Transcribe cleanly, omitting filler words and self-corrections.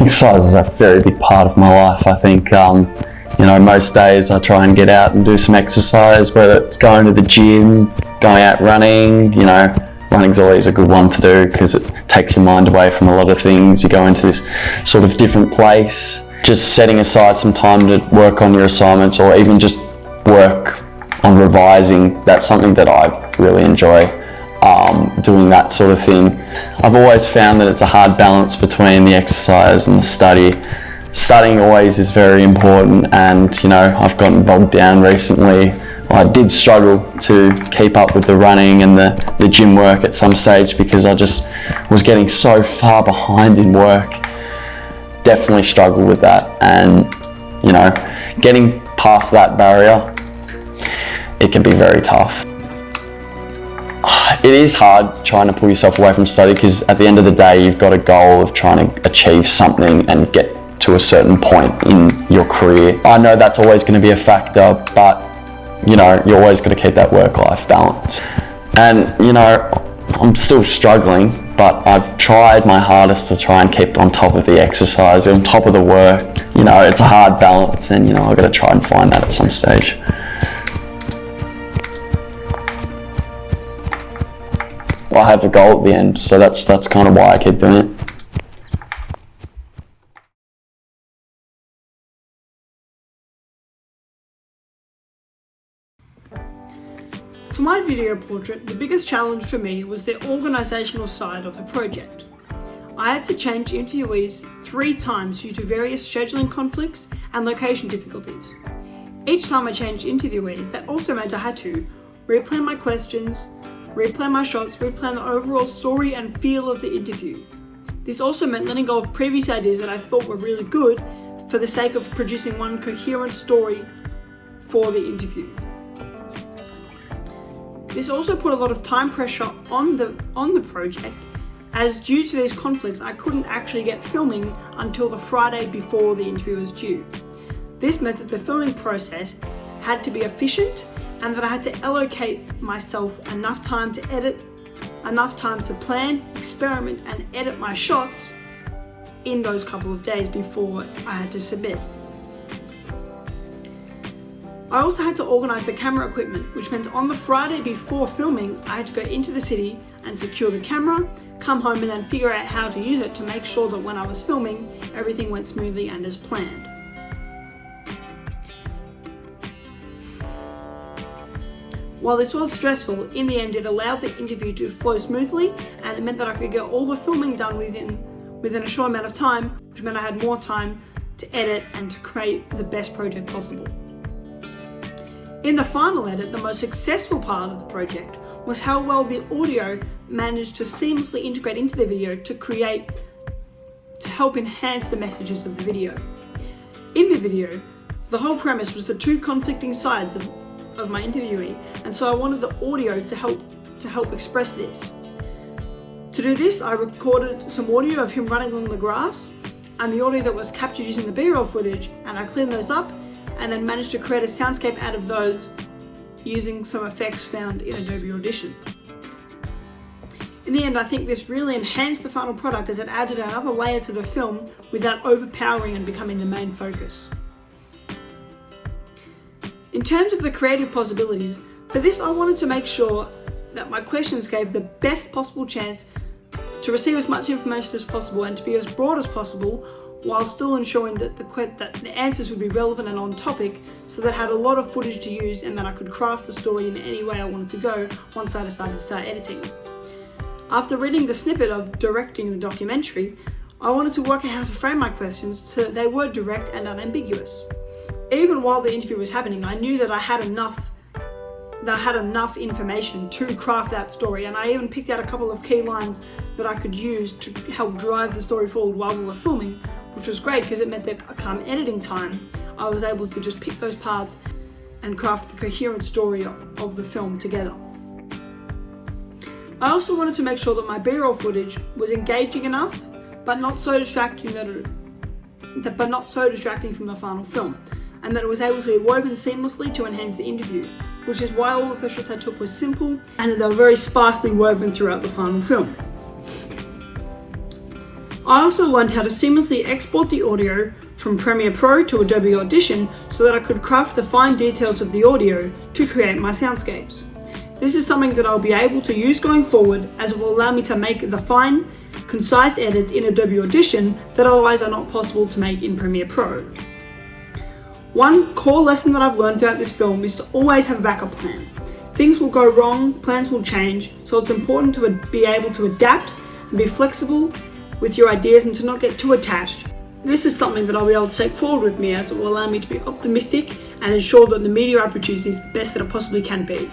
Exercise is a very big part of my life. I think, most days I try and get out and do some exercise, whether it's going to the gym, going out running. Running's always a good one to do because it takes your mind away from a lot of things. You go into this sort of different place. Just setting aside some time to work on your assignments or even just work on revising, that's something that I really enjoy. Doing that sort of thing. I've always found that it's a hard balance between the exercise and the study. Studying always is very important, and I've gotten bogged down recently. I did struggle to keep up with the running and the gym work at some stage because I just was getting so far behind in work. Definitely struggled with that, and getting past that barrier, it can be very tough. It is hard trying to pull yourself away from study because at the end of the day you've got a goal of trying to achieve something and get to a certain point in your career. I know that's always going to be a factor, but you're always going to keep that work-life balance. And I'm still struggling, but I've tried my hardest to try and keep on top of the exercise, on top of the work. It's a hard balance, and I've got to try and find that at some stage. I have a goal at the end, so that's kind of why I keep doing it. For my video portrait, the biggest challenge for me was the organisational side of the project. I had to change interviewees 3 times due to various scheduling conflicts and location difficulties. Each time I changed interviewees, that also meant I had to replan my questions, replan my shots, replan the overall story and feel of the interview. This also meant letting go of previous ideas that I thought were really good for the sake of producing one coherent story for the interview. This also put a lot of time pressure on the project, as due to these conflicts I couldn't actually get filming until the Friday before the interview was due. This meant that the filming process had to be efficient and that I had to allocate myself enough time to edit, enough time to plan, experiment and edit my shots in those couple of days before I had to submit. I also had to organise the camera equipment, which meant on the Friday before filming I had to go into the city and secure the camera, come home and then figure out how to use it to make sure that when I was filming everything went smoothly and as planned. While this was stressful, in the end it allowed the interview to flow smoothly, and it meant that I could get all the filming done within a short amount of time, which meant I had more time to edit and to create the best project possible. In the final edit, the most successful part of the project was how well the audio managed to seamlessly integrate into the video to help enhance the messages of the video. In the video, the whole premise was the 2 conflicting sides of my interviewee, and so I wanted the audio to help express this. To do this, I recorded some audio of him running along the grass and the audio that was captured using the B-roll footage, and I cleaned those up and then managed to create a soundscape out of those using some effects found in Adobe Audition. In the end, I think this really enhanced the final product as it added another layer to the film without overpowering and becoming the main focus. In terms of the creative possibilities, for this I wanted to make sure that my questions gave the best possible chance to receive as much information as possible and to be as broad as possible, while still ensuring that the answers would be relevant and on topic, so that I had a lot of footage to use and that I could craft the story in any way I wanted to go once I decided to start editing. After reading the snippet of directing the documentary, I wanted to work out how to frame my questions so that they were direct and unambiguous. Even while the interview was happening, I knew that I had enough information to craft that story, and I even picked out a couple of key lines that I could use to help drive the story forward while we were filming, which was great because it meant that come editing time, I was able to just pick those parts and craft the coherent story of the film together. I also wanted to make sure that my B-roll footage was engaging enough, but not so distracting from the final film, and that it was able to be woven seamlessly to enhance the interview, which is why all of the shots I took were simple and they were very sparsely woven throughout the final film. I also learned how to seamlessly export the audio from Premiere Pro to Adobe Audition so that I could craft the fine details of the audio to create my soundscapes. This is something that I'll be able to use going forward, as it will allow me to make the fine, concise edits in Adobe Audition that otherwise are not possible to make in Premiere Pro. One core lesson that I've learned throughout this film is to always have a backup plan. Things will go wrong, plans will change, so it's important to be able to adapt and be flexible with your ideas and to not get too attached. This is something that I'll be able to take forward with me, as it will allow me to be optimistic and ensure that the media I produce is the best that it possibly can be.